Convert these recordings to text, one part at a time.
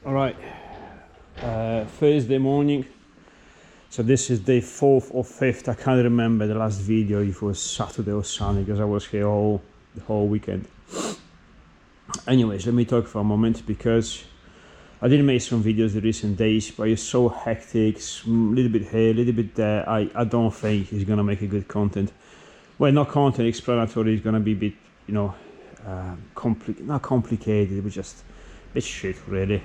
All right, Thursday morning. So this is day 4th or 5th. I can't remember the last video if it was Saturday or Sunday because I was here the whole weekend. Anyways, let me talk for a moment because I did make some videos the recent days, but it's so hectic, a little bit here, a little bit there. I don't think it's gonna make a good content. Well, not content explanatory. It's gonna be a bit, you know, not complicated, but just a bit shit really.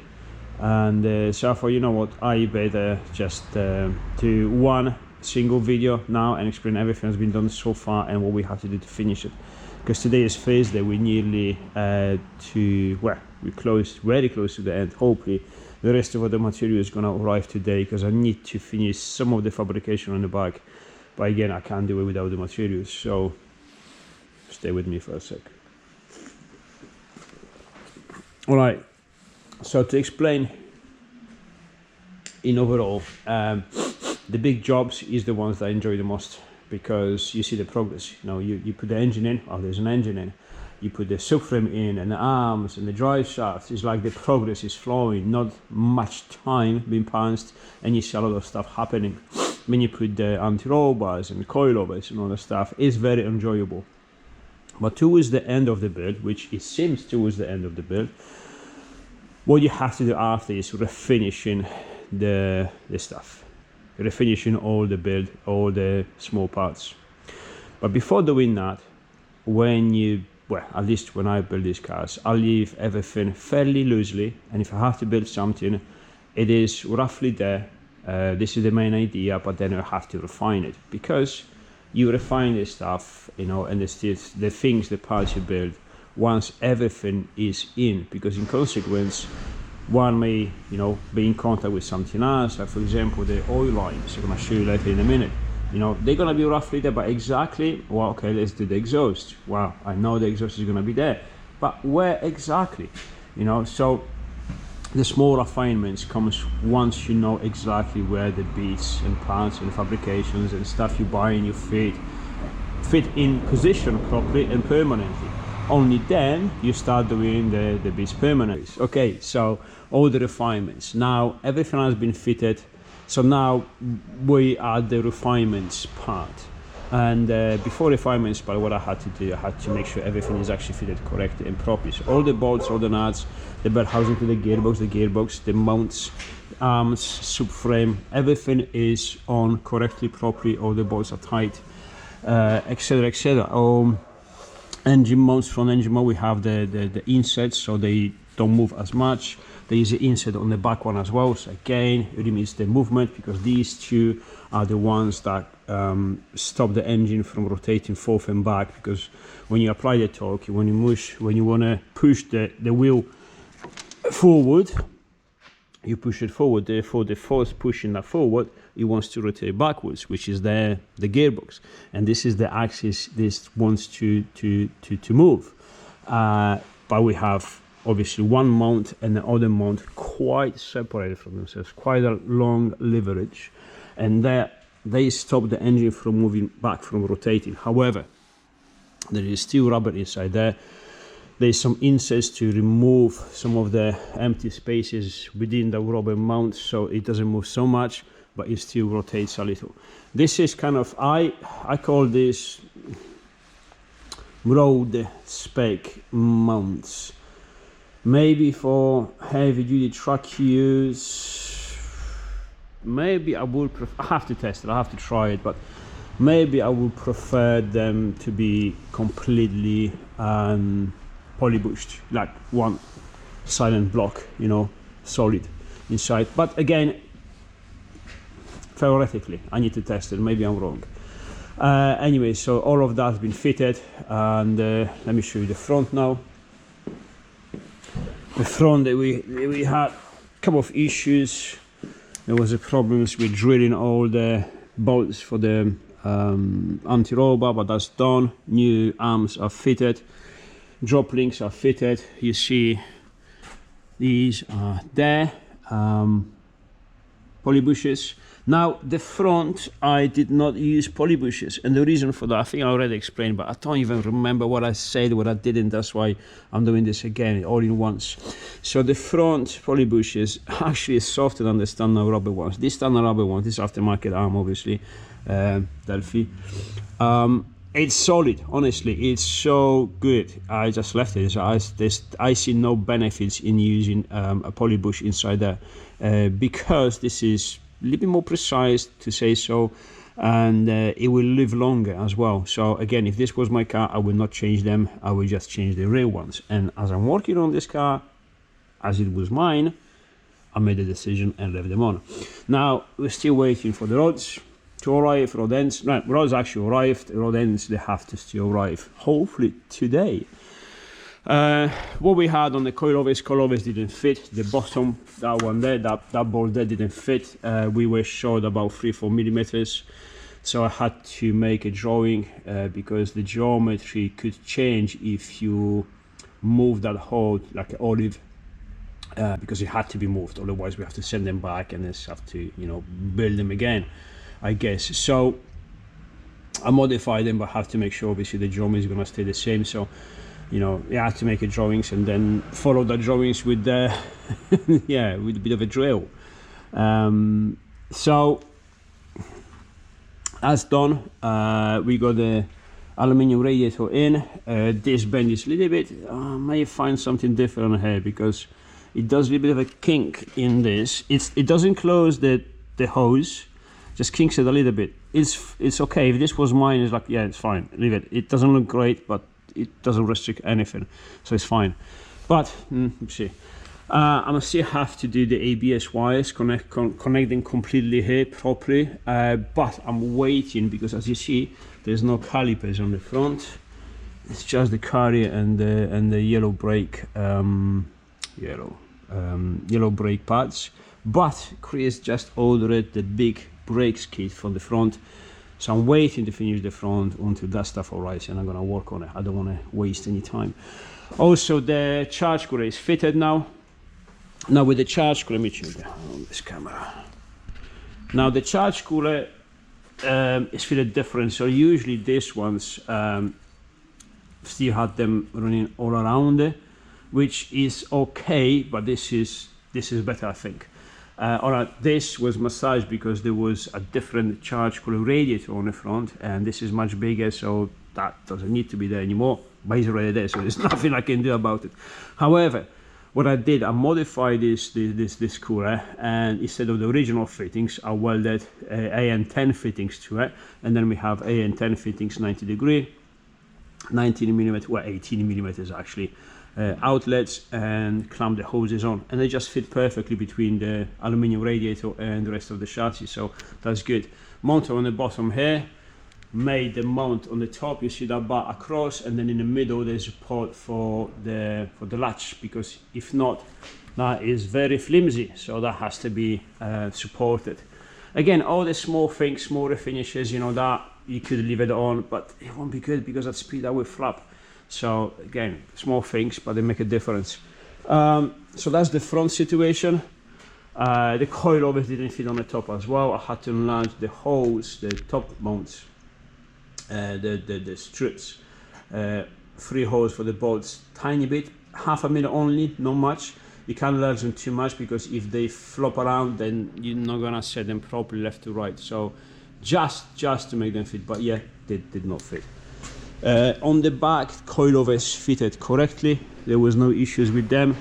And so I thought, you know what, I better just do one single video now and explain everything that's been done so far and what we have to do to finish it. Because today is Thursday, we're nearly we're close, very close to the end. Hopefully the rest of the material is going to arrive today because I need to finish some of the fabrication on the back. But again, I can't do it without the materials, so stay with me for a sec. All right. So to explain in overall, the big jobs is the ones that I enjoy the most because you see the progress. You know, you put the engine in, oh, there's an engine in. You put the subframe in and the arms and the drive shafts. It's like the progress is flowing, not much time being passed, and you see a lot of stuff happening. When you put the anti-roll bars and the coilovers and all that stuff, it's very enjoyable. But towards the end of the build, which it seems towards the end of the build, what you have to do after is refinishing the stuff, refinishing all the build, all the small parts. But before doing that, at least when I build these cars, I leave everything fairly loosely, and if I have to build something, it is roughly there. This is the main idea, but then I have to refine it, because you refine this stuff, you know, and the parts you build once everything is in, because in consequence one may, you know, be in contact with something else, like for example the oil lines. I'm going to show you later in a minute. You know, they're going to be roughly there, but exactly, well, okay, let's do the exhaust. Well, I know the exhaust is going to be there, but where exactly? You know, so the small refinements comes once you know exactly where the bits and parts and fabrications and stuff you buy and you fit in position properly and permanently. Only then you start doing the bits permanently. Okay, so all the refinements. Now everything has been fitted. So now we are the refinements part. And before refinements part, what I had to do, I had to make sure everything is actually fitted correctly and properly. So all the bolts, all the nuts, the belt housing to the gearbox, the mounts, arms, subframe, everything is on correctly, properly. All the bolts are tight, etc., etc. Engine mounts, front engine mount, we have the insets, so they don't move as much. There is an inset on the back one as well, so again it limits the movement, because these two are the ones that stop the engine from rotating forth and back, because when you apply the torque, when you want to push the wheel forward, you push it forward. Therefore the force pushing that forward, it wants to rotate backwards, which is the gearbox, and this is the axis this wants to move. But we have obviously one mount and the other mount quite separated from themselves, quite a long leverage, and they stop the engine from moving back, from rotating. However, there is still rubber inside there. There's some insets to remove some of the empty spaces within the rubber mount, so it doesn't move so much, but it still rotates a little. This is kind of, I call this road spec mounts. Maybe for heavy duty truck use, maybe I would I have to test it, I have to try it, but maybe I would prefer them to be completely polybushed, like one silent block, you know, solid inside. But again, theoretically I need to test it, maybe I'm wrong. Anyway, so all of that has been fitted, and let me show you the front now. The front, we had a couple of issues. There was a problems with drilling all the bolts for the anti-roll bar, but that's done. New arms are fitted, drop links are fitted. You see these are there, poly bushes. Now the front, I did not use poly bushes, and the reason for that, I think I already explained, but I don't even remember what I said, what I didn't. That's why I'm doing this again, all in once. So the front poly bushes actually is softer than the standard rubber ones. This standard rubber one, this aftermarket arm, obviously, Delphi. It's solid, honestly. It's so good. I just left it. So I see no benefits in using a poly bush inside there, because this is a little bit more precise, to say so, and it will live longer as well. So again, if this was my car, I would not change them. I will just change the rear ones. And as I'm working on this car, as it was mine, I made a decision and left them on. Now we're still waiting for the rods to arrive. Rod ends, no, rods actually arrived. Rod ends, they have to still arrive, hopefully today. What we had on the coilovers didn't fit. The bottom, that one there, that bolt there didn't fit. We were short about 3-4 millimeters, so I had to make a drawing, because the geometry could change if you move that hole like an olive, because it had to be moved, otherwise we have to send them back and then have to, you know, build them again, I guess. So I modified them, but have to make sure obviously the geometry is going to stay the same. So, you know, you have to make a drawings and then follow the drawings with the yeah, with a bit of a drill. So that's done. We got the aluminium radiator in. This bend is a little bit, I may find something different here, because it does a little bit of a kink in this. It doesn't close the hose, just kinks it a little bit. It's okay. If this was mine, it's like, yeah, it's fine, leave it. It doesn't look great, but it doesn't restrict anything, so it's fine. But let's see, I'm gonna still have to do the ABS wires, connect them completely here properly, but I'm waiting, because as you see, there's no calipers on the front. It's just the carrier and the yellow brake yellow brake pads. But Chris just ordered the big brakes kit for the front, so I'm waiting to finish the front until that stuff arrives, and I'm gonna work on it. I don't want to waste any time. Also, the charge cooler is fitted now. Now with the charge cooler, let me check on this camera. Now the charge cooler is fitted different. So usually these ones still had them running all around it, which is okay, but this is better, I think. Alright, this was massaged because there was a different charge cooler radiator on the front, and this is much bigger, so that doesn't need to be there anymore, but it's already there, so there's nothing I can do about it. However, what I did, I modified this cooler, and instead of the original fittings, I welded AN10 fittings to it, and then we have AN10 fittings 90 degree, 19 millimeter, well 18 millimeters actually, outlets, and clamp the hoses on, and they just fit perfectly between the aluminium radiator and the rest of the chassis, so that's good. Mounter on the bottom here, made the mount on the top. You see that bar across, and then in the middle there's a port for the latch, because if not, that is very flimsy, so that has to be supported. Again, all the small things, smaller finishes, you know, that you could leave it on, but it won't be good because at speed that will flap. So again, small things, but they make a difference. So that's the front situation. The coilovers didn't fit on the top as well. I had to enlarge the holes, the top mounts, the strips, 3 holes for the bolts, tiny bit, 1/2 mm only, not much. You can't enlarge them too much, because if they flop around, then you're not gonna set them properly left to right. So just to make them fit, but yeah, they did not fit. On the back, coilovers fitted correctly. There was no issues with them.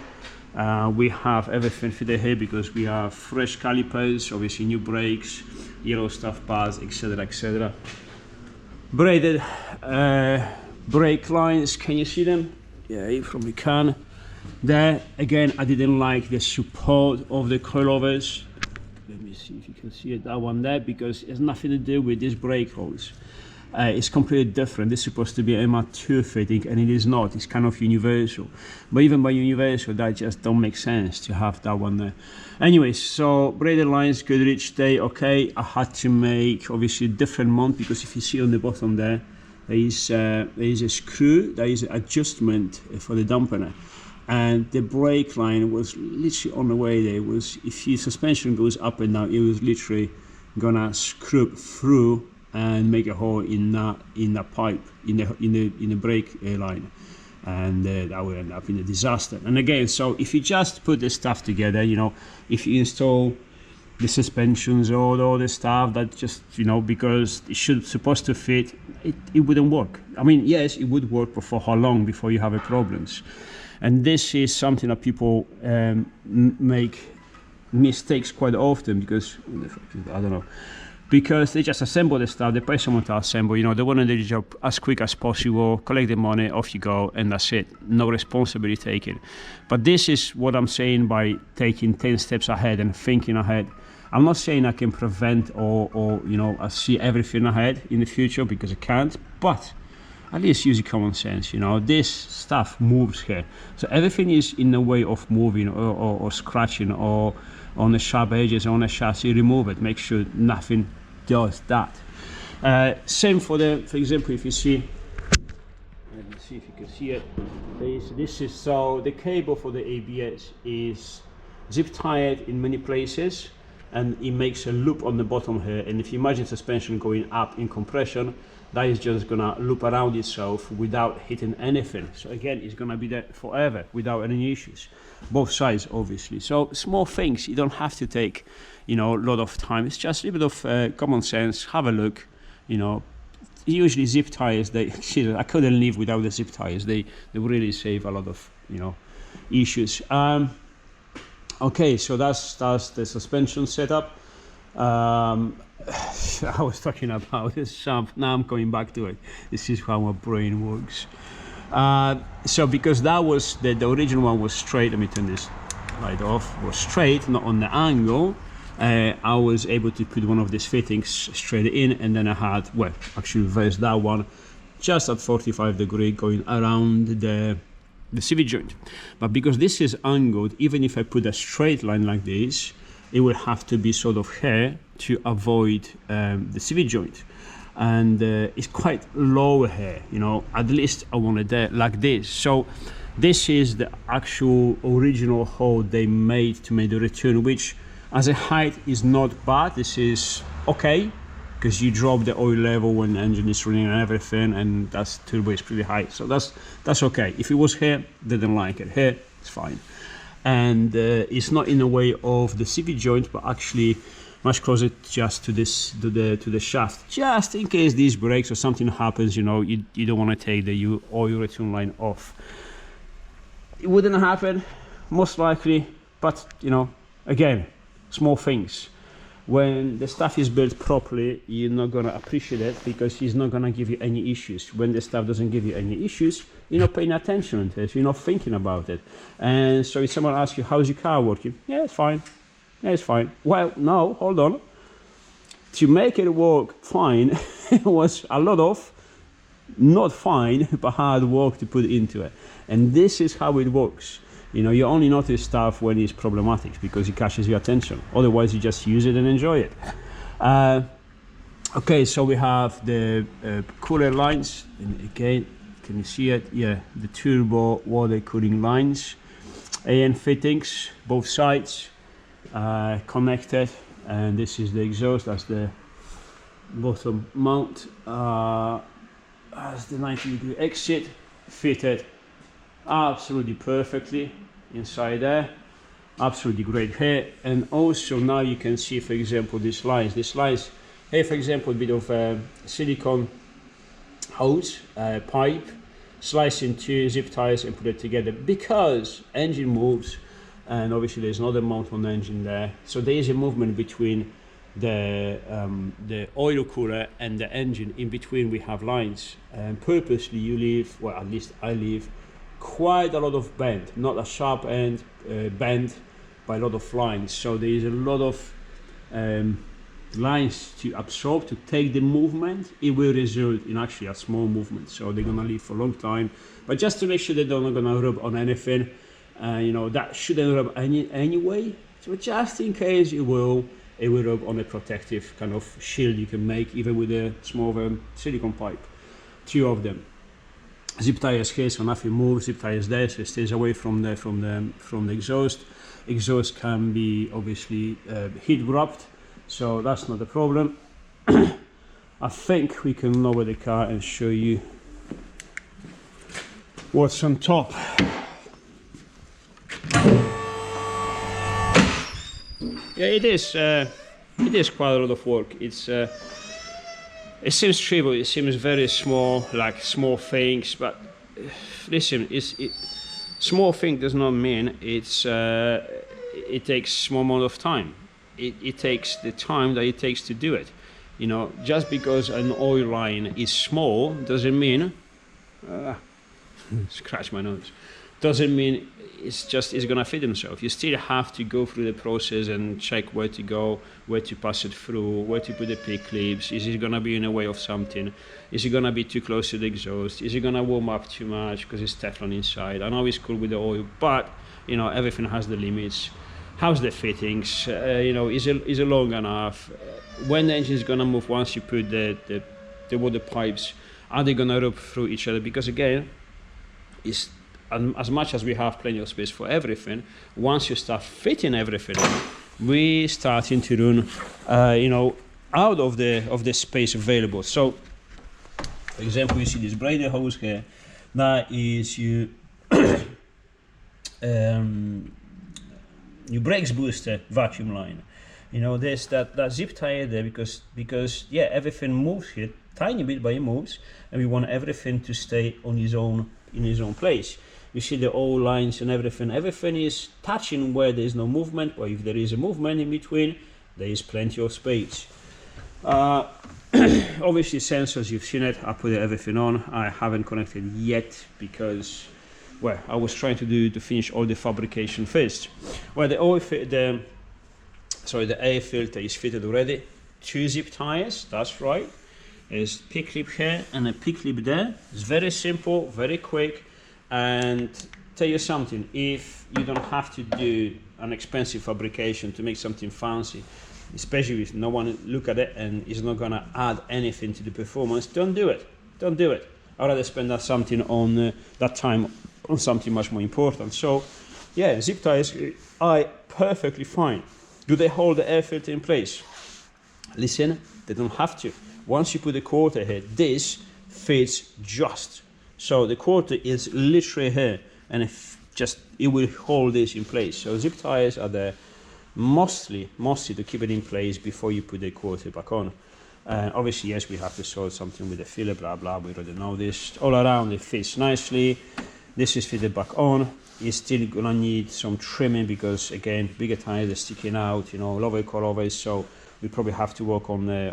We have everything fitted here because we have fresh calipers, obviously new brakes, yellow stuff pads, etc, etc. Braided brake lines, can you see them? Yeah, you probably can. There, again, I didn't like the support of the coilovers. Let me see if you can see it, that one there, because it has nothing to do with these brake holes. It's completely different. This is supposed to be an MR2 fitting, and it is not. It's kind of universal. But even by universal, that just don't make sense to have that one there. Anyways, so braided lines, Goodrich, they okay. I had to make obviously different mount, because if you see on the bottom there is a screw, there is an adjustment for the dampener. And the brake line was literally on the way there. It was, if your suspension goes up and down, it was literally gonna screw through and make a hole in the pipe, in the brake line, and that will end up in a disaster. And again, so if you just put this stuff together, you know, if you install the suspensions or all the stuff that just, you know, because it supposed to fit, it wouldn't work. I mean, yes, it would work, but for how long before you have problems? And this is something that people make mistakes quite often, because I don't know, because they just assemble the stuff, they pay someone to assemble, you know, they want to do the job as quick as possible, collect the money, off you go, and that's it. No responsibility taken. But this is what I'm saying by taking 10 steps ahead and thinking ahead. I'm not saying I can prevent or you know, I see everything ahead in the future, because I can't, but at least use your common sense. You know, this stuff moves here, so everything is in the way of moving or scratching or on the sharp edges on the chassis. Remove it, make sure nothing does that. Same for example, if you see, let me see if you can see it, this is, so the cable for the ABS is zip tied in many places, and it makes a loop on the bottom here. And if you imagine suspension going up in compression, that is just gonna loop around itself without hitting anything. So again, it's gonna be there forever without any issues, both sides obviously. So small things, you don't have to take, you know, a lot of time. It's just a bit of common sense. Have a look, you know. Usually zip ties, I couldn't live without the zip ties. They really save a lot of, you know, issues. Okay, so that's the suspension setup. I was talking about this shaft, now I'm coming back to it. This is how my brain works. So because that was the original one was straight, let me turn this light off, was straight, not on the angle. I was able to put one of these fittings straight in, and then I had, well, actually reverse that one just at 45 degrees going around the CV joint. But because this is angled, even if I put a straight line like this, it will have to be sort of here to avoid the CV joint, and it's quite low here, you know. At least I want it there like this. So this is the actual original hole they made to make the return, which as a height is not bad. This is okay, because you drop the oil level when the engine is running and everything, and that's turbo is pretty high, so that's okay. If it was here, they didn't like it. Here it's fine, and it's not in the way of the CV joint, but actually much closer just to this, to the shaft, just in case this breaks or something happens. You know, you don't want to take the oil return line off. It wouldn't happen most likely, but you know, again, small things. When the stuff is built properly, you're not going to appreciate it, because it's not going to give you any issues. When the stuff doesn't give you any issues, you're not paying attention to it, you're not thinking about it. And so if someone asks you, how's your car working? Yeah, it's fine. Yeah, it's fine. Well, no, hold on. To make it work fine, it was a lot of not fine, but hard work to put into it. And this is how it works. You know, you only notice stuff when it's problematic, because it catches your attention. Otherwise, you just use it and enjoy it. Okay, so we have the cooler lines. And again, can you see it? Yeah, the turbo water cooling lines. AN fittings, both sides connected. And this is the exhaust. That's the bottom mount. That's the 90-degree exit, fitted absolutely perfectly inside there, absolutely great here. And also now you can see, for example, these lines here, for example, a bit of silicone hose pipe, slice into zip ties and put it together, because engine moves, and obviously there's another mount on the engine there, so there is a movement between the oil cooler and the engine. In between we have lines, and purposely you leave, well, at least I leave quite a lot of bend, not a sharp end bend, by a lot of lines. So there is a lot of lines to absorb, to take the movement. It will result in actually a small movement, so they're gonna live for a long time. But just to make sure they don't gonna rub on anything, you know, that shouldn't rub anyway. So just in case it will rub on a protective kind of shield you can make, even with a small silicone pipe, 2 of them. Zip tires here, so nothing moves. Zip tires there, so it stays away from the exhaust. Exhaust can be obviously heat wrapped, so that's not a problem. I think we can lower the car and show you what's on top. Yeah, it is quite a lot of work. It seems trivial, it seems very small, like small things, but listen, small thing does not mean it takes small amount of time. It takes the time that it takes to do it. You know, just because an oil line is small doesn't mean scratch my nose, doesn't mean it's gonna fit himself. You still have to go through the process and check where to go, where to pass it through, where to put the pick clips. Is it gonna be in the way of something? Is it gonna be too close to the exhaust? Is it gonna warm up too much because it's Teflon inside? I know it's cool with the oil, but you know, everything has the limits. How's the fittings? You know, is it long enough? When the engine is gonna move once you put the water pipes, are they gonna rub through each other? Because again, it's as much as we have plenty of space for everything, once you start fitting everything in, we starting to run, you know, out of the space available. So, for example, you see this braided hose here. That is your brakes booster vacuum line. You know, there's that zip tie there because yeah, everything moves here tiny bit, but it moves, and we want everything to stay on in his own place. You see the oil lines and everything is touching where there is no movement, or if there is a movement in between, there is plenty of space. Obviously sensors, you've seen it, I put everything on. I haven't connected yet because, well, I was trying to finish all the fabrication first. Well, the air filter is fitted already. 2 zip ties, that's right. There's pick clip here and a pick clip there. It's very simple, very quick. And tell you something, if you don't have to do an expensive fabrication to make something fancy, especially if no one look at it and is not gonna add anything to the performance, don't do it. Don't do it. I'd rather spend that time on something much more important. So yeah, zip ties are perfectly fine. Do they hold the air filter in place? Listen, they don't have to. Once you put the quarter here, this fits just. So the quarter is literally here, and it will hold this in place. So zip ties are there mostly to keep it in place before you put the quarter back on. Obviously, yes, we have to solder something with the filler, blah blah. We already know this. All around it fits nicely. This is fitted back on. It's still gonna need some trimming because again, bigger tires are sticking out. You know, lower coilovers. So we probably have to work on the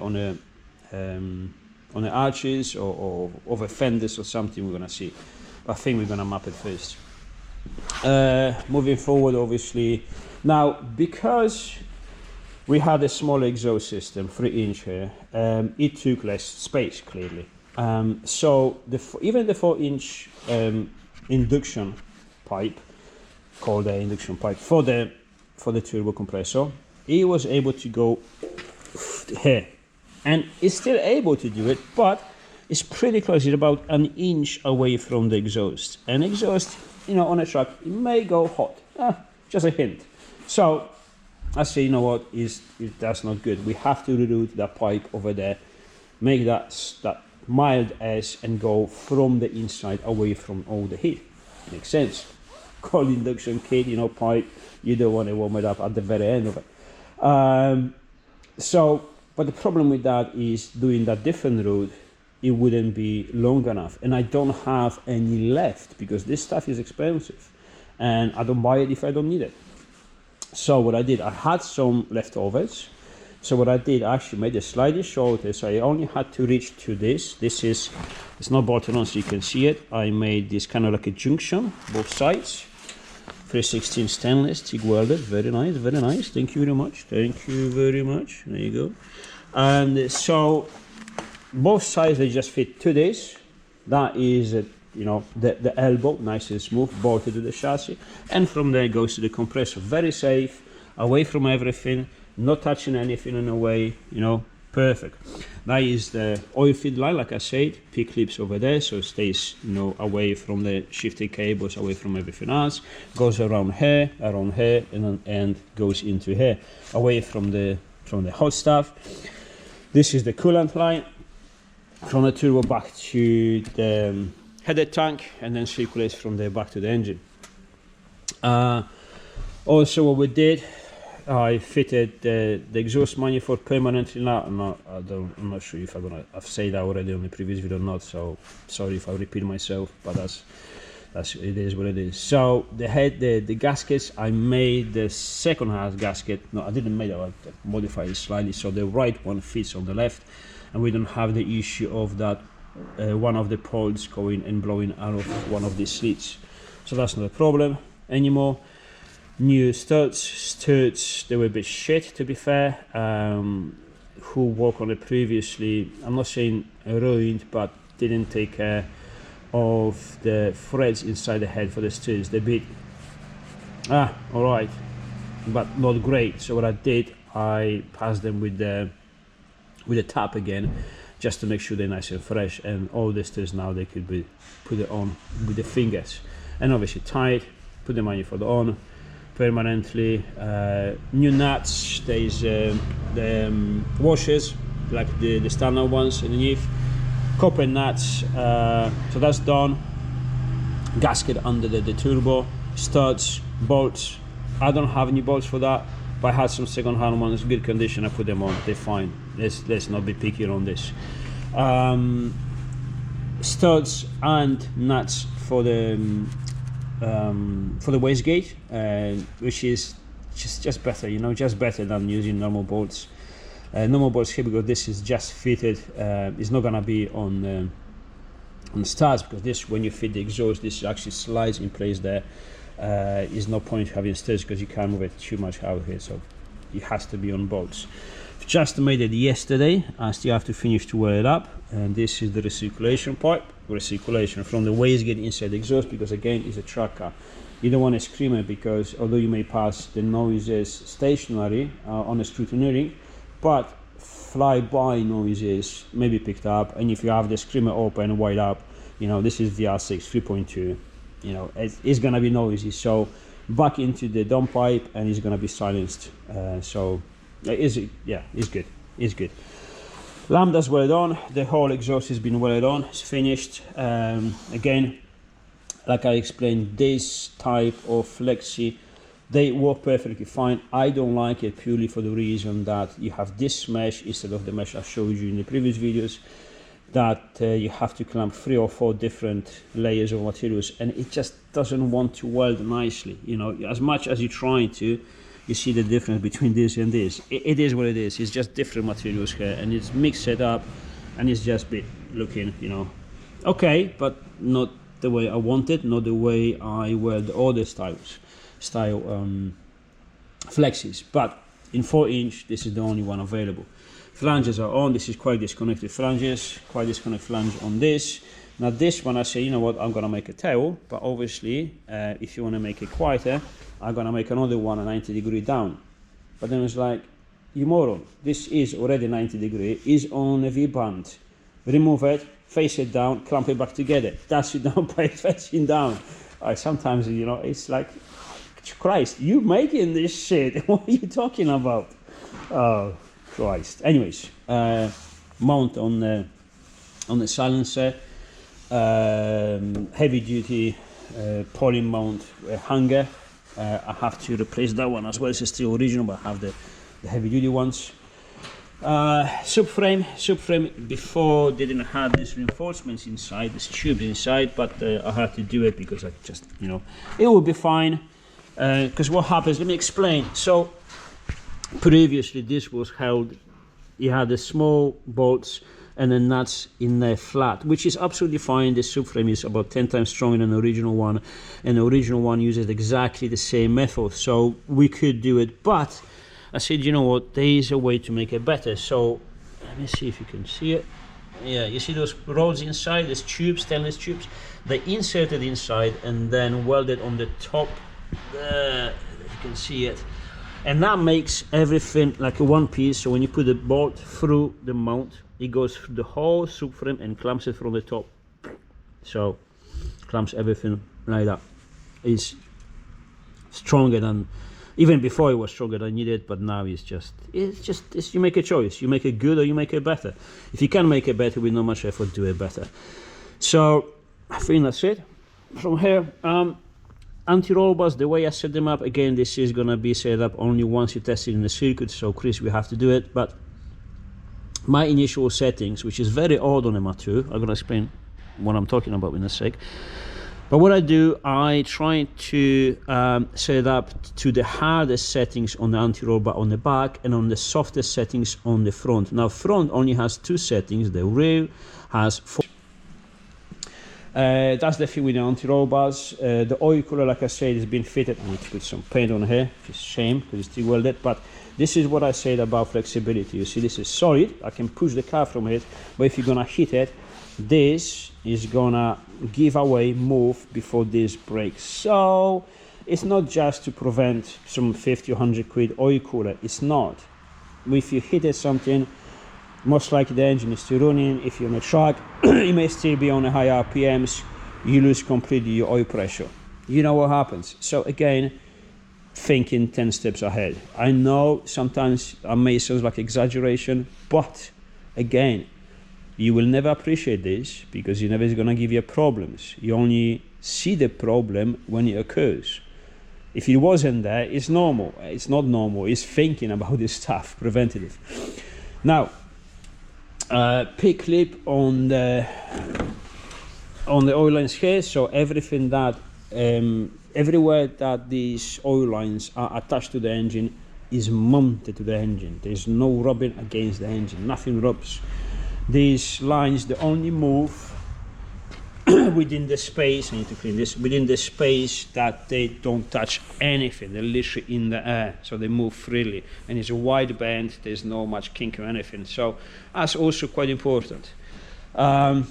arches or over fenders or something. We're gonna see. I think we're gonna map it first. Moving forward, obviously, now because we had a small exhaust system, 3-inch here, it took less space clearly. So even the 4-inch induction pipe, called the induction pipe for the turbo compressor, it was able to go here. And it's still able to do it, but it's pretty close. It's about 1 inch away from the exhaust. And exhaust, you know, on a truck, it may go hot. Just a hint. So I say, you know what, that's not good. We have to reroute that pipe over there, make that mild S, and go from the inside away from all the heat. Makes sense. Cold induction kit, you know, pipe. You don't want to warm it up at the very end of it. But the problem with that is doing that different route, it wouldn't be long enough. And I don't have any left because this stuff is expensive. And I don't buy it if I don't need it. So what I did, I had some leftovers. So what I did, I actually made it slightly shorter. So I only had to reach to this. It's not bolted on so you can see it. I made this kind of like a junction, both sides. 316 stainless, TIG welded, very nice, very nice. Thank you very much. Thank you very much. There you go. And so both sides they just fit to this. That is, you know, the elbow, nice and smooth, bolted to the chassis, and from there goes to the compressor. Very safe, away from everything, not touching anything in a way, you know, perfect. That is the oil feed line, like I said, pick clips over there, so it stays, you know, away from the shifting cables, away from everything else. Goes around here, and goes into here, away from the from the hot stuff. This is the coolant line from the turbo back to the header tank, and then circulates from there back to the engine. Also what we did, I fitted the exhaust manifold permanently. Now I'm not sure if I've said that already on the previous video or not, so sorry if I repeat myself, but it is what it is. So the gaskets, I made the second half gasket. No, I didn't make it, I modified it slightly so the right one fits on the left, and we don't have the issue of that one of the poles going and blowing out of one of these slits. So that's not a problem anymore. New studs, they were a bit shit, to be fair. Who worked on it previously, I'm not saying ruined, but didn't take care of the threads inside the head for the studs. They're a bit alright, but not great. So what I did, I passed them with the tap again, just to make sure they're nice and fresh, and all the studs now they could be put it on with the fingers, and obviously tight, put the manifold on permanently. New nuts, there's the washers like the standard ones underneath, copper nuts, so that's done. Gasket under the turbo, studs, bolts. I don't have any bolts for that, but I had some second-hand ones, good condition. I put them on, they're fine. Let's not be picky on this. Studs and nuts for the wastegate, which is just better, you know, just better than using normal bolts. Normal bolts here, because this is just fitted. It's not gonna be on studs, because this, when you fit the exhaust, this actually slides in place there. Is no point having studs because you can't move it too much out here, so it has to be on bolts. Just made it yesterday. I still have to finish to wear it up, and this is the recirculation pipe. Recirculation from the wastegate inside the exhaust, because again it's a track car. You don't want a screamer, because although you may pass the noises stationary on a scrutineering, but fly-by noises may be picked up, and if you have the screamer open wide up, you know, this is VR6 3.2, you know, it's gonna be noisy. So back into the dump pipe, and it's gonna be silenced. So it's good. It's good. Lambda's well done. The whole exhaust has been well done. It's finished. Again, like I explained, this type of flexi, they work perfectly fine. I don't like it purely for the reason that you have this mesh instead of the mesh I showed you in the previous videos, that you have to clamp 3 or 4 different layers of materials, and it just doesn't want to weld nicely. You know, as much as you're trying to, you see the difference between this and this. It is what it is. It's just different materials here, and it's mixed it up, and it's just bit looking, you know, okay, but not the way I want it, not the way I wear the other style flexis. But in 4-inch, this is the only one available. Flanges are on. This is quite disconnected flanges, quite disconnected flange on this. Now this one, I say, you know what, I'm gonna make a tail, but obviously if you want to make it quieter, I'm gonna make another one a 90 degree down. But then it's like, you moron, this is already 90 degree, is on a V-band. Remove it, face it down, clamp it back together. That's it down by facing down. Sometimes, you know, it's like, Christ, you making this shit, what are you talking about? Oh Christ. Anyways, mount on the silencer, heavy duty poly mount hanger. I have to replace that one as well. It's still original, but I have the heavy duty ones. Subframe before they didn't have these reinforcements inside, this tube inside, but I had to do it because I just, you know, it will be fine. Because what happens, let me explain. So previously this was held, you had the small bolts and the nuts in there flat, which is absolutely fine. The subframe is about 10 times stronger than the original one, and the original one uses exactly the same method, so we could do it. But I said, you know what, there is a way to make it better. So let me see if you can see it. Yeah, you see those rods inside, these tubes, stainless tubes, they inserted inside and then welded on the top there, you can see it, and that makes everything like a one piece. So when you put the bolt through the mount, it goes through the whole subframe and clamps it from the top. So clamps everything like that. It's stronger than Even before it was stronger than needed, but now it's you make a choice. You make it good or you make it better. If you can make it better with not much effort, do it better. So I think that's it. From here, anti-roll bars, the way I set them up, again, this is gonna be set up only once you test it in the circuit, so Chris, we have to do it. But my initial settings, which is very odd on MR2, I'm gonna explain what I'm talking about in a sec. But what I do, I try to set it up to the hardest settings on the anti-roll bar on the back and on the softest settings on the front. Now, front only has 2 settings, the rear has 4. That's the thing with the anti-roll bars. The oil cooler, like I said, has been fitted. I need to put some paint on here, which is a shame because it's still welded. But this is what I said about flexibility. You see, this is solid. I can push the car from it, but if you're gonna hit it, this is gonna give away, move before this breaks. So it's not just to prevent some 50 or 100 quid oil cooler. It's not. If you hit it something, most likely the engine is still running. If you're on a track, it may still be on a high RPMs. You lose completely your oil pressure. You know what happens. So again, thinking 10 steps ahead. I know sometimes it may sound like exaggeration, but again, you will never appreciate this because it never is going to give you problems. You only see the problem when it occurs. If it wasn't there, it's normal. It's not normal. It's thinking about this stuff, preventative. Now, pick clip on the oil lines here. So everything that everywhere that these oil lines are attached to the engine is mounted to the engine. There's no rubbing against the engine. Nothing rubs. These lines, they only move within the space. I need to clean this. Within the space that they don't touch anything. They're literally in the air, so they move freely. And it's a wide band. There's no much kink or anything. So that's also quite important. On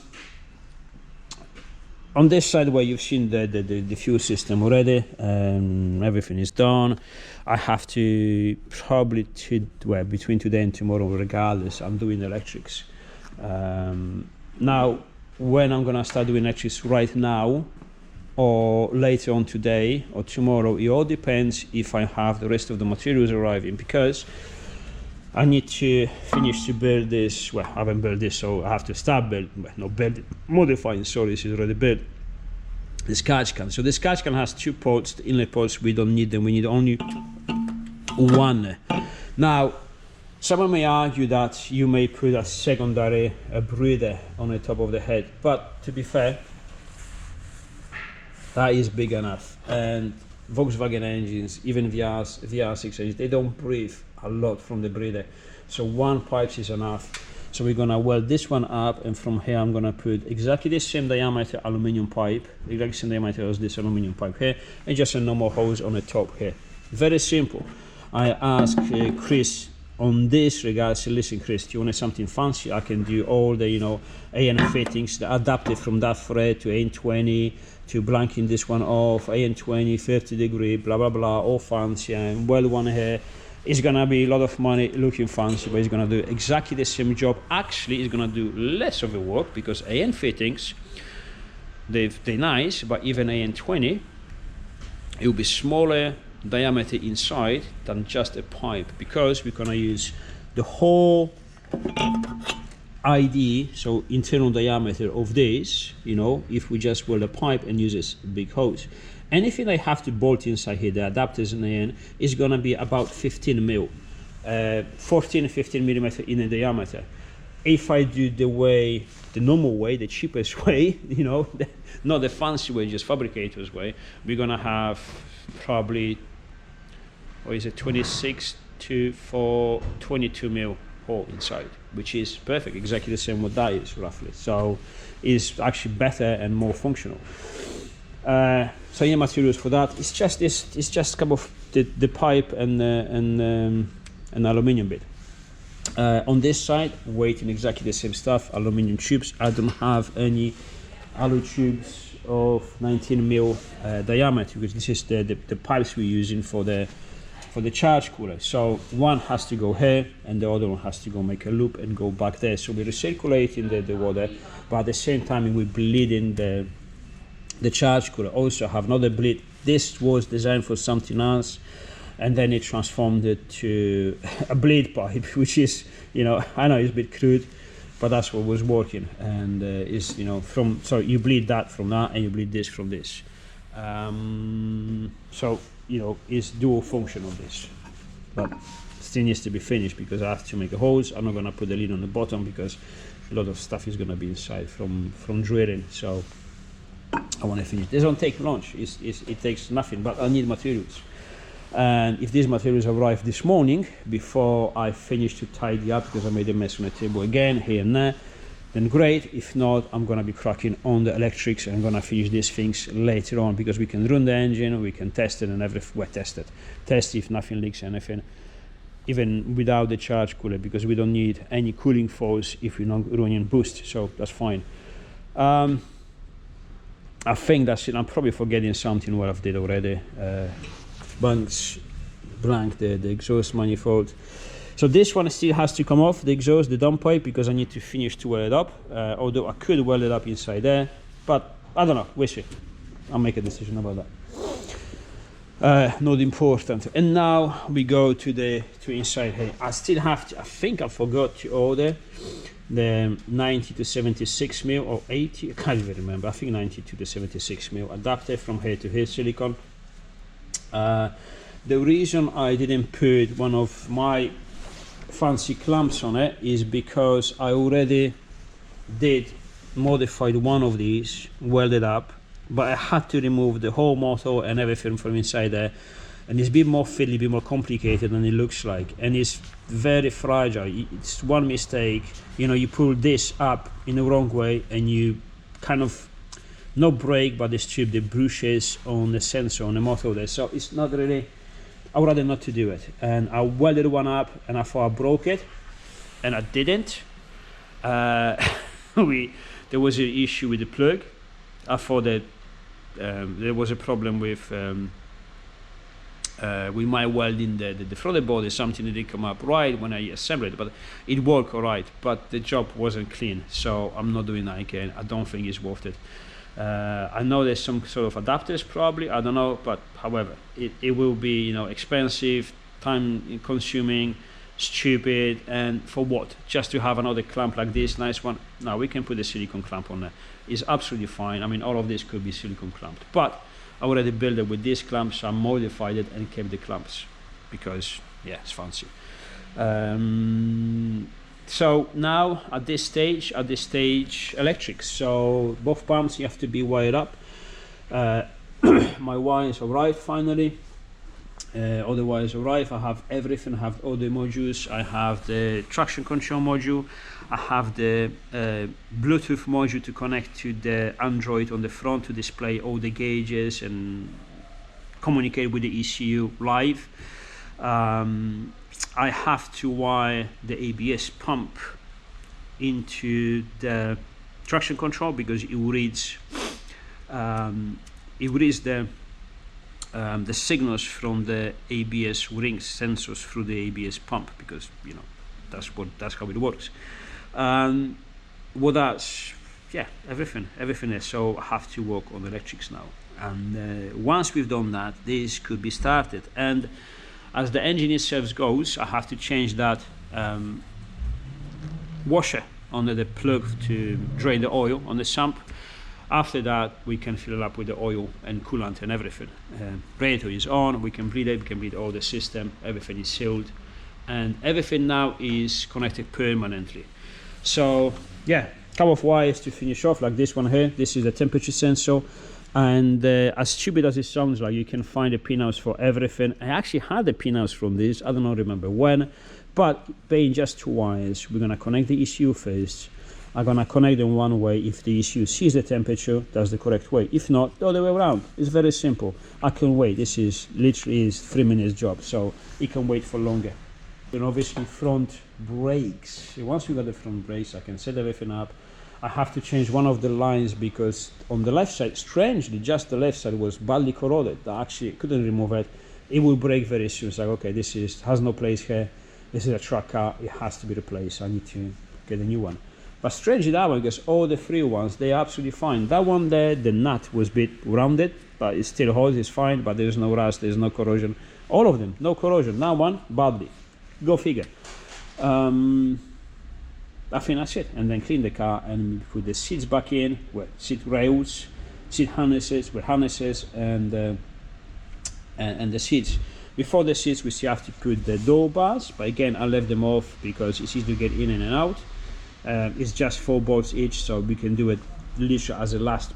this side where you've seen the fuel system already, everything is done. I have to probably between today and tomorrow, regardless, I'm doing electrics. Now, when I'm gonna start doing electrics right now or later on today or tomorrow, it all depends if I have the rest of the materials arriving, because I need to finish to build this. Well, I haven't built this, so I have to start modifying, sorry, this is already built. This catch can. So this catch can has 2 ports, the inlet ports, we don't need them, we need only 1. Now, someone may argue that you may put a secondary breather on the top of the head, but to be fair, that is big enough. And Volkswagen engines, even VR6 engines, they don't breathe a lot from the breather. So 1 pipe is enough. So we're gonna weld this one up, and from here I'm gonna put exactly the same diameter aluminium pipe, exactly the same diameter as this aluminium pipe here, and just a normal hose on the top here. Very simple. I asked Chris on this regard, so listen Chris, do you want something fancy? I can do all the, you know, AN fittings, the adapted from that thread to AN20, to blanking this one off, AN20, 30 degree, blah blah blah, all fancy, and weld one here. It's gonna be a lot of money looking fancy, but it's gonna do exactly the same job. Actually, it's gonna do less of the work because AN fittings, they're nice, but even AN20, it will be smaller diameter inside than just a pipe, because we're gonna use the whole ID, so internal diameter of this, you know, if we just weld a pipe and use this big hose. Anything I have to bolt inside here, the adapters in the end, is gonna be about 15 mil, 14-15 millimeter in the diameter. If I do the normal way, the cheapest way, you know, not the fancy way, just fabricator's way, we're gonna have probably, what is it, 26 to 22 mil hole inside, which is perfect, exactly the same what that is roughly. So it's actually better and more functional. So yeah, materials for that. It's just this. It's just a couple of the pipe and aluminium bit. On this side, weighting exactly the same stuff. Aluminium tubes. I don't have any alu tubes of 19 mil diameter, because this is the pipes we're using for the charge cooler. So one has to go here and the other one has to go make a loop and go back there. So we're recirculating the water, but at the same time we're bleeding the charge cooler. Also have another bleed. This was designed for something else. and then it transformed it to a bleed pipe, which is, you know, I know it's a bit crude, but that's what was working. And is, you know, so you bleed that from that, and you bleed this from this. So, you know, it's dual function of this, but still needs to be finished because I have to make the holes. I'm not going to put the lid on the bottom because a lot of stuff is going to be inside from drilling. So I want to finish. This won't take long. It takes nothing, but I need materials. And if these materials arrive this morning before I finish to tidy up, because I made a mess on the table again here and there, then great. If not, I'm going to be cracking on the electrics, and I'm going to finish these things later on, because we can run the engine, we can test it, and test if nothing leaks, anything, even without the charge cooler, because we don't need any cooling force if we're not running boost, so that's fine. I think that's it. I'm probably forgetting something what I've did already. Bunks, blank the exhaust manifold. So this one still has to come off, the exhaust, the dump pipe, because I need to finish to weld it up. Although I could weld it up inside there, but I don't know, we'll see. I'll make a decision about that. Not important. And now we go to inside here. I still have to, I think I forgot to order the 90 to 76 mil or 80, I can't even remember. I think 92 to 76 mil adapter from here to here, silicone. The reason I didn't put one of my fancy clamps on it is because I already did modified one of these, welded up, but I had to remove the whole motor and everything from inside there, and it's a bit more fiddly, a bit more complicated than it looks like, and it's very fragile. It's one mistake, you know, you pull this up in the wrong way and you kind of not break, but they strip the brushes on the sensor on the motor there, so it's not really, I would rather not to do it. And I welded one up and I thought I broke it, and I didn't. There was an issue with the plug. I thought that there was a problem with my welding the throttle body, something that didn't come up right when I assembled it, but it worked all right, but the job wasn't clean, so I'm not doing that again. I don't think it's worth it. I know there's some sort of adapters probably, I don't know, but however, it will be, you know, expensive, time consuming, stupid, and for what? Just to have another clamp like this, nice one. No, we can put a silicone clamp on there. It's absolutely fine. I mean, all of this could be silicone clamped, but I already built it with these clamps, so I modified it and kept the clamps because, yeah, it's fancy. So now at this stage, electrics. So both pumps, you have to be wired up. My wires arrived finally. All the wires arrived. I have everything. I have all the modules. I have the traction control module. I have the Bluetooth module to connect to the Android on the front to display all the gauges and communicate with the ECU live. I have to wire the ABS pump into the traction control because it reads the signals from the ABS rings sensors through the ABS pump, because, you know, that's how it works. Well, that's, yeah, everything is. So I have to work on electrics now, and once we've done that, this could be started. And as the engine itself goes, I have to change that washer under the plug to drain the oil on the sump. After that, we can fill it up with the oil and coolant and everything. Radiator is on, we can bleed it, we can bleed all the system, everything is sealed, and everything now is connected permanently. So yeah, couple of wires to finish off, like this one here. This is the temperature sensor, and as stupid as it sounds, like, you can find the pinouts for everything. I actually had the pinouts from this, I don't remember when, but being just two wires, we're gonna connect the ECU first. I'm gonna connect them one way. If the ECU sees the temperature, that's the correct way. If not, the other way around. It's very simple. I can wait. This is literally 3 minutes job, so it can wait for longer. And obviously front brakes. Once we got the front brakes, I can set everything up. I have to change one of the lines because on the left side, strangely, just the left side was badly corroded. I actually couldn't remove it. It will break very soon. It's like, okay, this has no place here. This is a truck car. It has to be replaced. I need to get a new one. But strangely, that one, because all the three ones, they're absolutely fine. That one there, the nut was a bit rounded, but it still holds, it's fine, but there's no rust, there's no corrosion. All of them, no corrosion. Now one, badly. Go figure. I think that's it. And then clean the car and put the seats back in, well, seat rails, seat harnesses, with harnesses, and the seats. Before the seats, we still have to put the door bars, but again, I left them off because it's easy to get in and out. It's just 4 bolts each, so we can do it literally as the last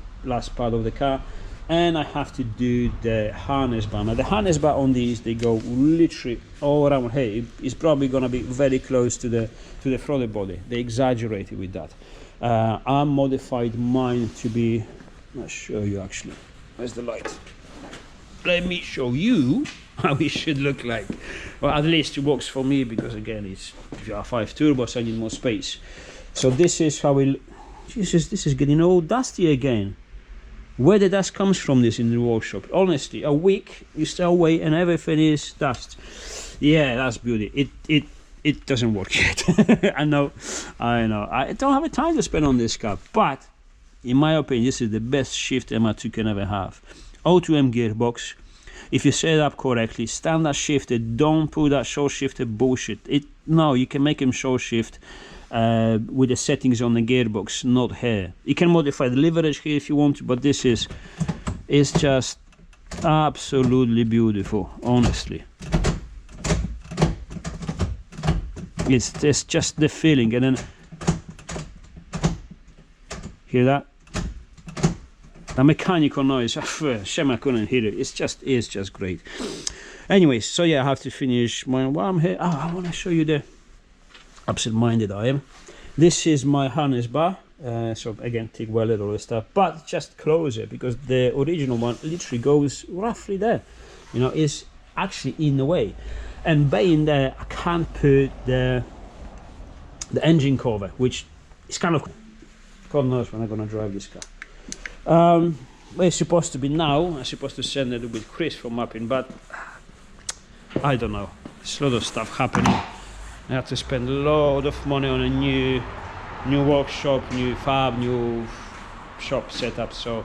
part of the car. And I have to do the harness bar. Now the harness bar on these, they go literally all around here. It's probably going to be very close to the throttle body. They exaggerated with that. I modified mine to be, I'll show you actually. Where's the light? Let me show you how it should look like. Well, at least it works for me, because again, it's VR5 turbo, so I need more space. So this is how it. Jesus, this is getting all dusty again. Where the dust comes from this in the workshop? Honestly, a week you stay away and everything is dust. Yeah, that's beauty. It doesn't work yet. I know. I don't have a time to spend on this car, but in my opinion, this is the best shift MR2 can ever have. O2M gearbox. If you set it up correctly, standard shifted, don't put that short shifted bullshit. No, you can make him short shift with the settings on the gearbox, not here. You can modify the leverage here if you want to, but this is just absolutely beautiful, honestly. It's just the feeling, and then hear that? The mechanical noise. Shame I couldn't hear it. It's just great. Anyways, so yeah, I have to finish my. While I'm here, I want to show you the absent-minded I am. This is my harness bar. So again, TIG welded, all this stuff, but just close it, because the original one literally goes roughly there. You know, it's actually in the way. And being there, I can't put the engine cover, which is kind of, God knows when I'm gonna drive this car. Where it's supposed to be now. I'm supposed to send it with Chris for mapping, but I don't know. There's a lot of stuff happening. I have to spend a lot of money on a new workshop, new fab, new shop setup. So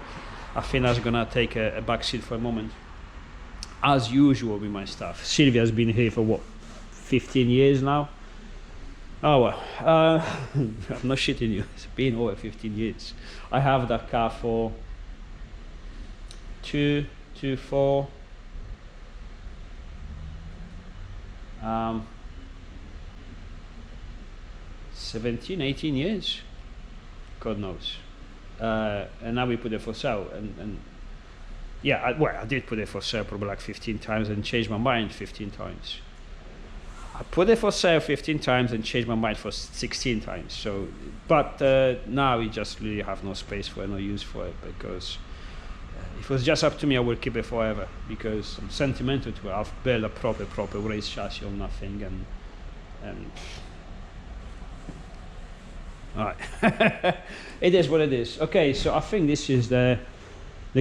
I think that's gonna take a back seat for a moment. As usual with my stuff. Sylvia's been here for what, 15 years now? Oh well, I'm not shitting you, it's been over 15 years. I have that car for 17, 18 years, God knows. And now we put it for sale, and yeah, I did put it for sale probably like 15 times and changed my mind 15 times. I put it for sale 15 times and changed my mind for 16 times. So, but now we just really have no space for it, no use for it, because if it was just up to me, I would keep it forever, because I'm sentimental to it. I've built a proper race chassis on nothing, and all right. It is what it is. Okay, so I think this is the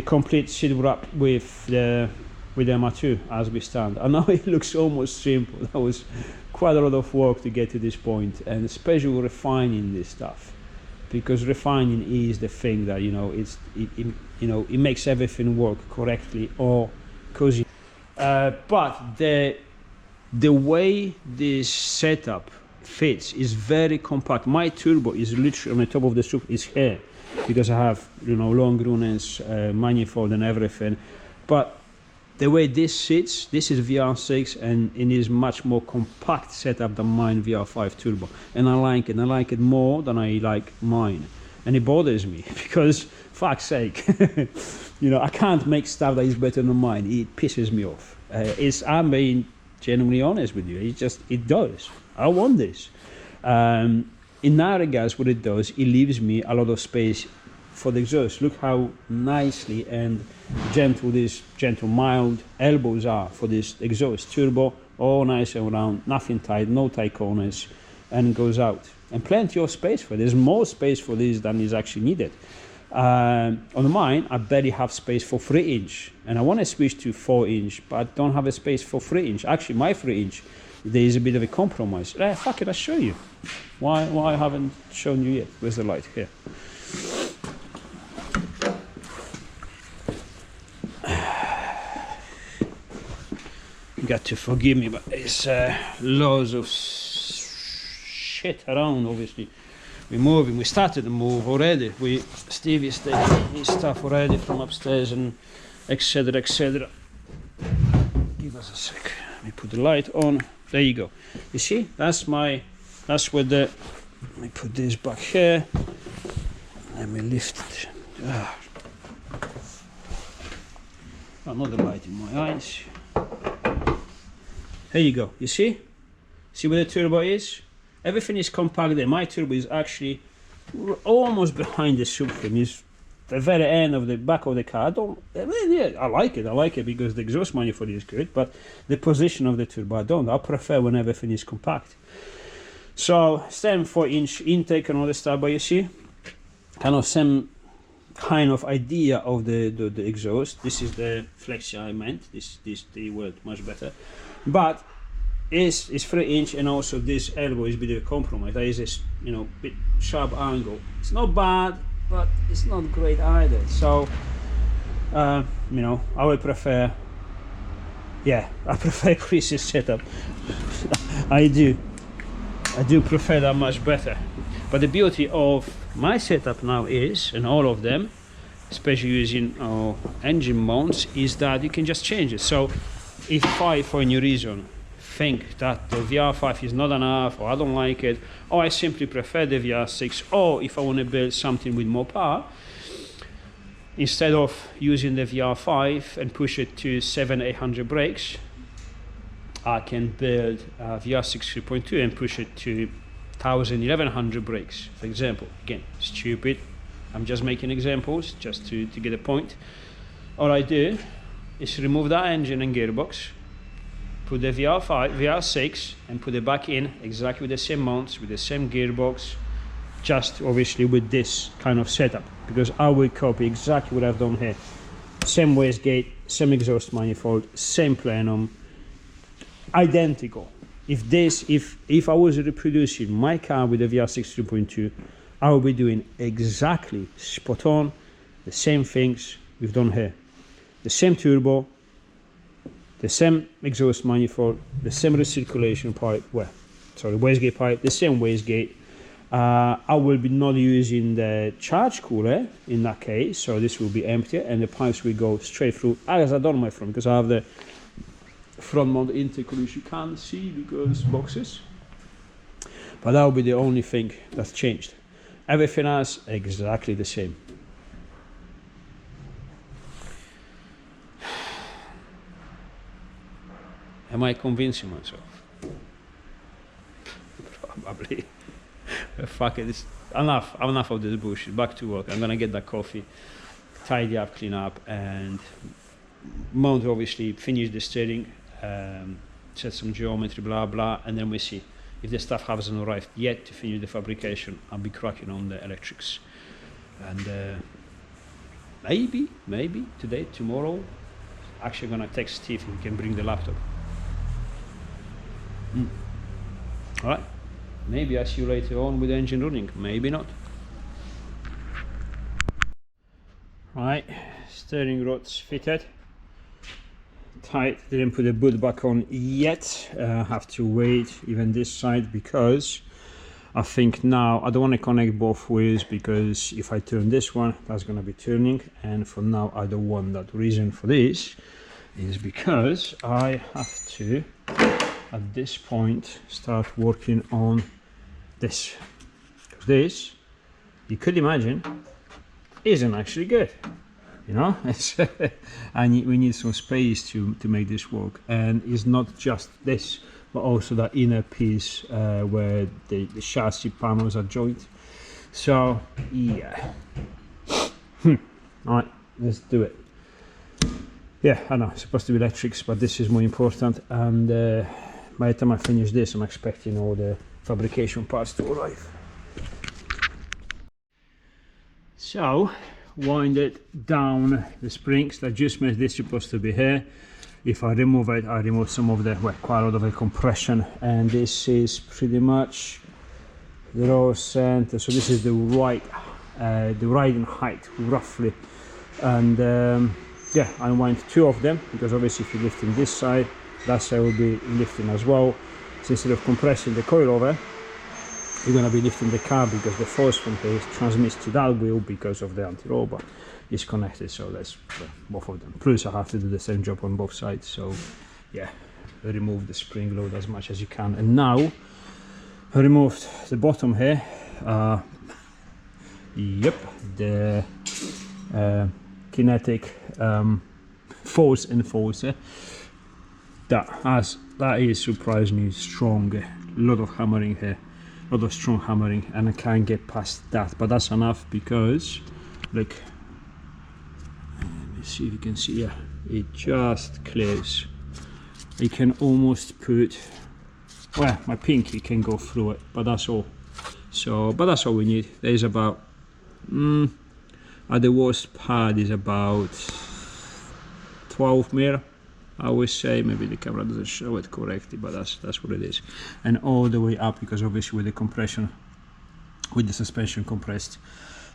complete seat wrap with the MR2 as we stand. I know it looks almost simple. That was quite a lot of work to get to this point, and especially refining this stuff, because refining is the thing that, you know, it makes everything work correctly or cozy. But the way this setup fits is very compact. My turbo is literally on the top of the structure, is here, because I have, you know, long runners, manifold and everything. But the way this sits, this is VR6, and it is much more compact setup than mine VR5 turbo, and I like it more than I like mine, and it bothers me because, fuck's sake, you know, I can't make stuff that is better than mine. It pisses me off. I'm being genuinely honest with you. It does. I want this. In that regards, what it does, it leaves me a lot of space for the exhaust. Look how nicely and gentle these mild elbows are for this exhaust. Turbo, all nice and round, nothing tight, no tight corners, and goes out. And plenty of space for it. There's more space for this than is actually needed. On mine, I barely have space for 3-inch, and I want to switch to 4-inch, but I don't have a space for 3-inch. Actually, my 3-inch, there is a bit of a compromise. Fuck it, I'll show you. Why I haven't shown you yet? Where's the light? Here. You got to forgive me, but it's loads of shit around. Obviously, we're moving. We started to move already. Stevie's taking his stuff already from upstairs and etc. etc. Give us a sec. Let me put the light on. There you go. You see, that's where the. Let me put this back here. Let me lift it. Another light in my eyes. There you go. You see? See where the turbo is? Everything is compact there. My turbo is actually almost behind the subframe. It's the very end of the back of the car. I like it. I like it because the exhaust manifold is good, but the position of the turbo I don't. I prefer when everything is compact. So same 4-inch intake and all the stuff, but you see, kind of same kind of idea of the exhaust. This is the flexi I meant. They work much better, but it's 3-inch, and also this elbow is a bit of a compromise. There is this bit sharp angle. It's not bad, but it's not great either. So I would prefer. Yeah, I prefer Chris's setup. I do prefer that much better. But the beauty of my setup now is, and all of them, especially using engine mounts, is that you can just change it. So if I, for any reason, think that the VR5 is not enough, or I don't like it, or I simply prefer the VR6, or if I want to build something with more power, instead of using the VR5 and push it to 700-800 brakes, I can build a VR6 3.2 and push it to 1,000-1,100 brakes, for example. Again, stupid. I'm just making examples just to get a point. All I do is remove that engine and gearbox, put the VR6 and put it back in exactly with the same mounts, with the same gearbox, just obviously with this kind of setup, because I will copy exactly what I've done here. Same wastegate, same exhaust manifold, same plenum, identical. If I was reproducing my car with the VR6 3.2, I will be doing exactly spot on the same things we've done here. The same turbo, the same exhaust manifold, the same recirculation pipe, wastegate pipe, the same wastegate. I will be not using the charge cooler in that case, so this will be empty and the pipes will go straight through, as I done my front, because I have the front mount intake which you can't see because boxes. But that will be the only thing that's changed. Everything else exactly the same. Am I convincing myself? Probably. Fuck it, enough of this bullshit. Back to work. I'm gonna get that coffee, tidy up, clean up, and mount, obviously, finish the steering, set some geometry, blah blah, and then we see. If the stuff hasn't arrived yet to finish the fabrication, I'll be cracking on the electrics. And maybe today, tomorrow, actually gonna text Steve if he can bring the laptop. Alright, maybe I see you later on with the engine running, maybe not. Right, steering rods fitted. Tight, didn't put the boot back on yet. Have to wait even this side, because I think now I don't want to connect both ways, because if I turn this one, that's going to be turning, and for now I don't want that. Reason for this is because I have to at this point start working on this, because this, you could imagine, isn't actually good. It's we need some space to make this work, and it's not just this, but also that inner piece where the chassis panels are joined. So yeah, all right, let's do it. Yeah, I know it's supposed to be electrics, but this is more important, and by the time I finish this, I'm expecting all the fabrication parts to arrive. So wind it down the springs. The adjustment is supposed to be here. If I remove it, I remove some of the, quite a lot of the compression, and this is pretty much the raw center. So this is the riding height roughly, and yeah, I unwind two of them, because obviously if you're lifting this side, That's how we'll be lifting as well. So instead of compressing the coilover, you're going to be lifting the car, because the force from here transmits to that wheel because of the anti-roll bar is connected. So that's both of them. Plus I have to do the same job on both sides. So yeah, remove the spring load as much as you can. And now I removed the bottom here. Yep, the kinetic force enforcer. That is surprisingly strong. A lot of hammering here, a lot of strong hammering, and I can't get past that. But that's enough, because look, let me see if you can see. Yeah, it just clears. You can almost put, well, my pinky can go through it, but that's all. So, but that's all we need. There's about at the worst pad is about 12 mil, I would say. Maybe the camera doesn't show it correctly, but that's what it is. And all the way up, because obviously with the compression, with the suspension compressed,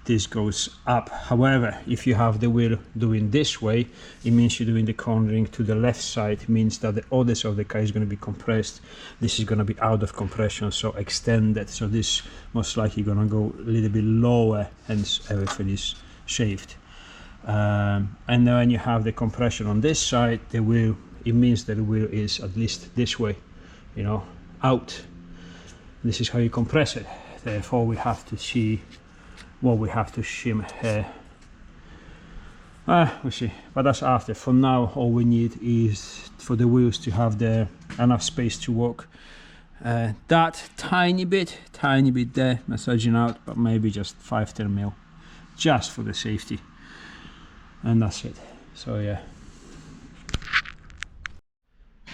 this goes up. However, if you have the wheel doing this way, it means you're doing the cornering to the left side. It means that the others of the car is going to be compressed. This is going to be out of compression, so extended. So this most likely going to go a little bit lower, hence everything is shaved. And then when you have the compression on this side, the wheel, it means that the wheel is at least this way, you know, out. This is how you compress it. Therefore we have to see what we have to shim here. We'll see, but that's after. For now, all we need is for the wheels to have enough space to work. That tiny bit there, massaging out, but maybe just 5-10 mil, just for the safety, and that's it. So yeah.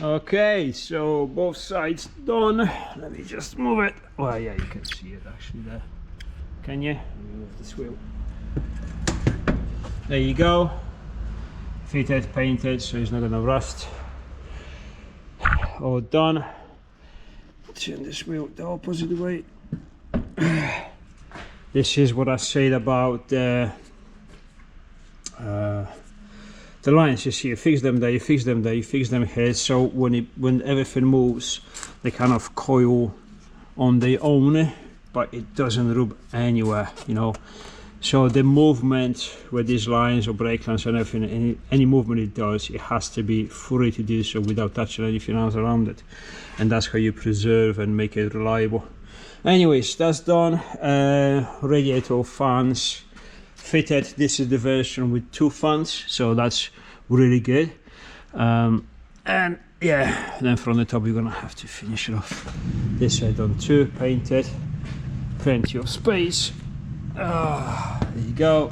Okay, so both sides done. Let me just move it. Well, yeah, you can see it actually there. Can you? Let me move this wheel. There you go. Fitted, painted, so it's not gonna rust. All done. Turn this wheel the opposite way. This is what I said about the lines. You see, you fix them there, you fix them there, you fix them here. So when everything moves, they kind of coil on their own, but it doesn't rub anywhere, you know. So the movement with these lines or brake lines and everything, any movement it does, it has to be free to do so without touching anything else around it, and that's how you preserve and make it reliable. Anyways, that's done. Radiator fans fitted. This is the version with 2 fans, so that's really good. And yeah, then from the top you're gonna have to finish it off. This side done too, painted, plenty of space. There you go,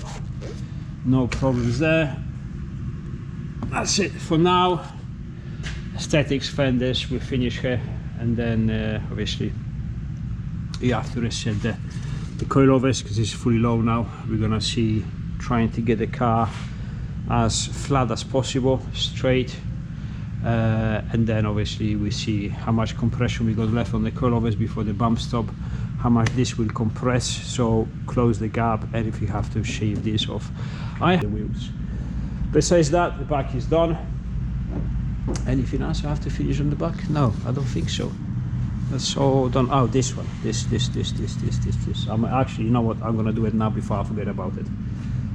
no problems there. That's it for now. Statics, fenders, we finish here, and then obviously you have to reset the coilovers because it's fully low now. We're gonna see, trying to get the car as flat as possible, straight, and then obviously we see how much compression we got left on the coilovers before the bump stop, how much this will compress, so close the gap, and if you have to shave this off. I have the wheels. Besides that, the back is done. Anything else I have to finish on the back? No, I don't think so. That's all done. Oh, this one, this. I'm actually, you know what, I'm gonna do it now before I forget about it.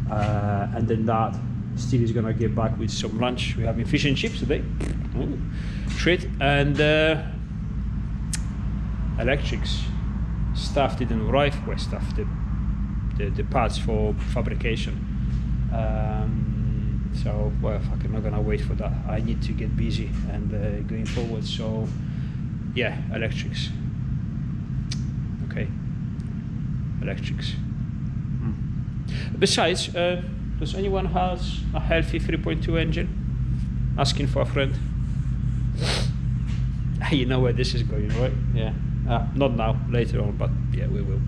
And then that, Steve is gonna get back with some lunch. We're having fish and chips today. Ooh, treat. And electrics. Stuff didn't arrive. Well, stuff, the parts for fabrication. So, well, I'm not gonna wait for that. I need to get busy and going forward. So, yeah, electrics. Okay, electrics. Besides, does anyone has a healthy 3.2 engine? Asking for a friend. You know where this is going, right? Yeah. Not now, later on, but yeah, we will.